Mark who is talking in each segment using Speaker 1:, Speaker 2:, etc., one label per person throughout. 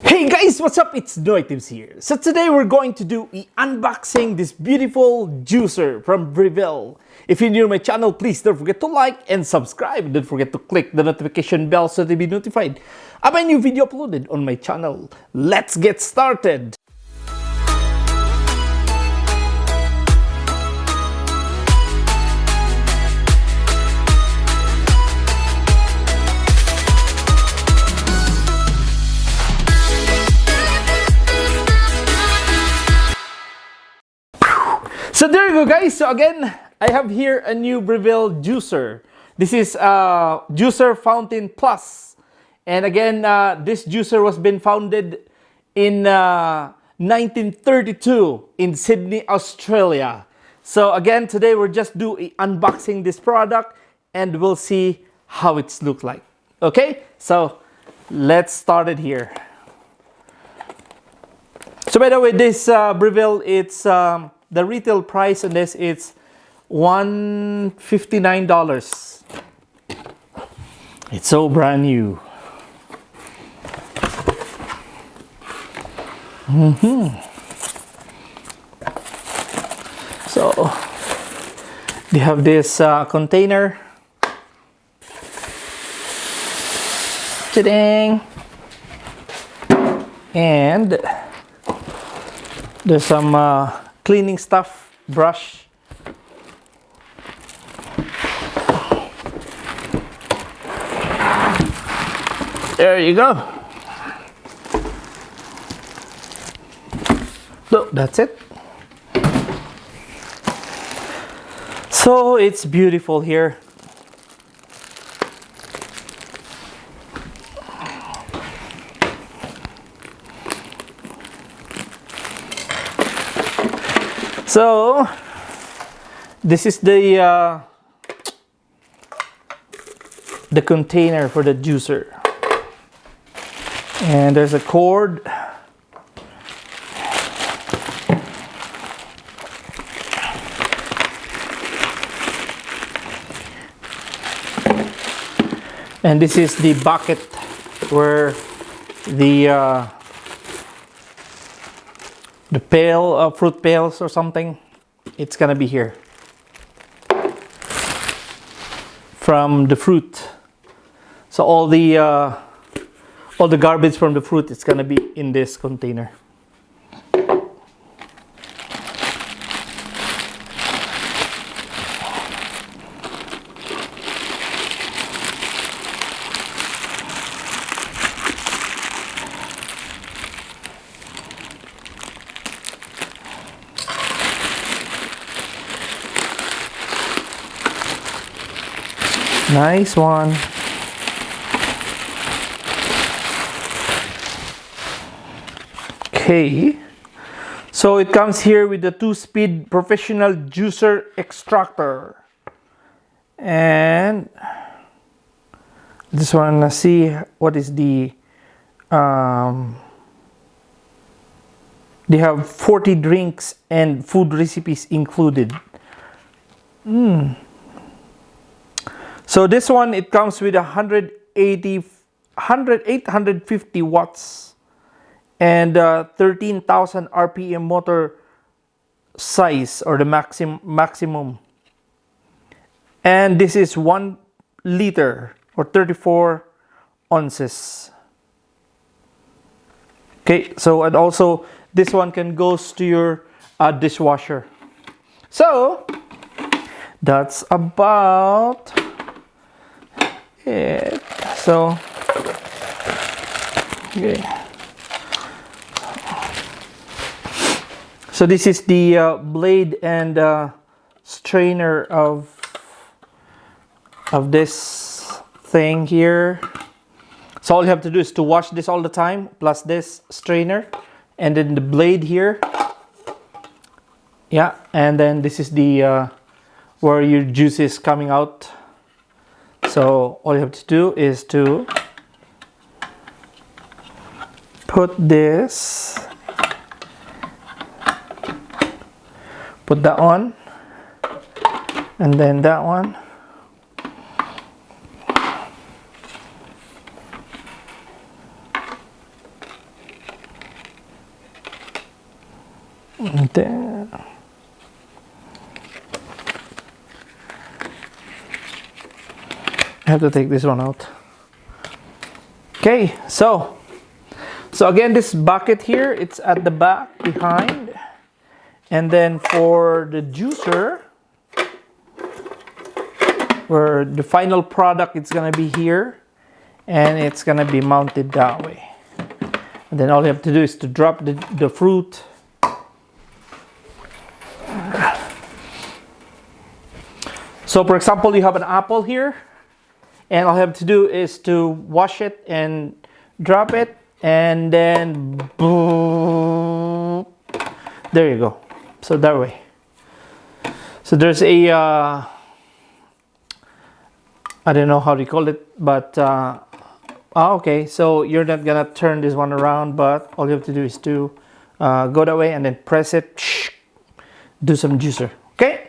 Speaker 1: Hey guys, what's up? It's NoyTebs here. So today we're going to do unboxing this beautiful juicer from Breville. If you're new to my channel, please don't forget to like and subscribe. Don't forget to click the notification bell so to be notified of my new video uploaded on my channel. Let's get started. So there you go guys. So again, I have here a new Breville juicer. This is Juicer Fountain Plus. And again, this juicer was been founded in 1932 in Sydney, Australia. So again, today we're just unboxing this product and we'll see how it's look like. Okay, so let's start it here. So by the way, this Breville, it's the retail price on this is $159. It's so brand new. So they have this container. Ta-dang! And there's some cleaning stuff, brush. There you go. So that's it. So it's beautiful here. So this is the container for the juicer, and there's a cord, and this is the bucket where the pail, fruit pails or something, it's gonna be here from the fruit. So all the garbage from the fruit, it's gonna be in this container. Nice one. Okay, so it comes here with the 2-speed professional juicer extractor, and just want to see what is the they have 40 drinks and food recipes included. So this one, it comes with 850 watts and 13,000 RPM motor size, or the maximum. And this is 1 liter or 34 ounces. Okay, so and also this one can goes to your dishwasher. So that's about it. So okay, so this is the blade and strainer of this thing here. So all you have to do is to wash this all the time, plus this strainer, and then the blade here. Yeah, and then this is the where your juice is coming out. So all you have to do is to put this, put that on, and then that one, And then I have to take this one out. Okay, so again, this bucket here, it's at the back behind, and then for the juicer, where the final product, it's gonna be here, and it's gonna be mounted that way. And then all you have to do is to drop the fruit. So for example, you have an apple here, and all you have to do is to wash it and drop it, and then boom, there you go. So that way. So there's a I don't know how to call it, but okay, so you're not gonna turn this one around, but all you have to do is to go that way and then press it, do some juicer. Okay.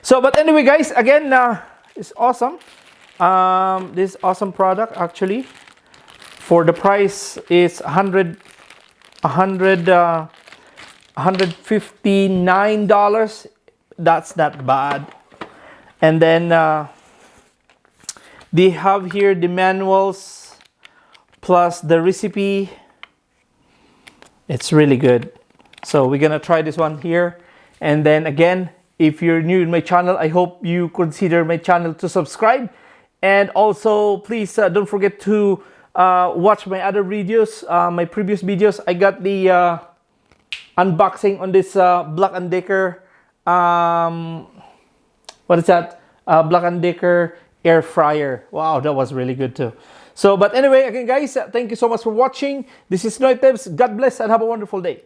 Speaker 1: So, but anyway, guys, again, it's awesome. This awesome product actually, for the price is $159. That's not bad. And then they have here the manuals plus the recipe. It's really good. So we're gonna try this one here. And then again, if you're new in my channel, I hope you consider my channel to subscribe. And also, please don't forget to watch my other videos, my previous videos. I got the unboxing on this Black & Decker, what is that? Black & Decker air fryer. Wow, that was really good too. So, but anyway, again guys, thank you so much for watching. This is NoyTebs. God bless and have a wonderful day.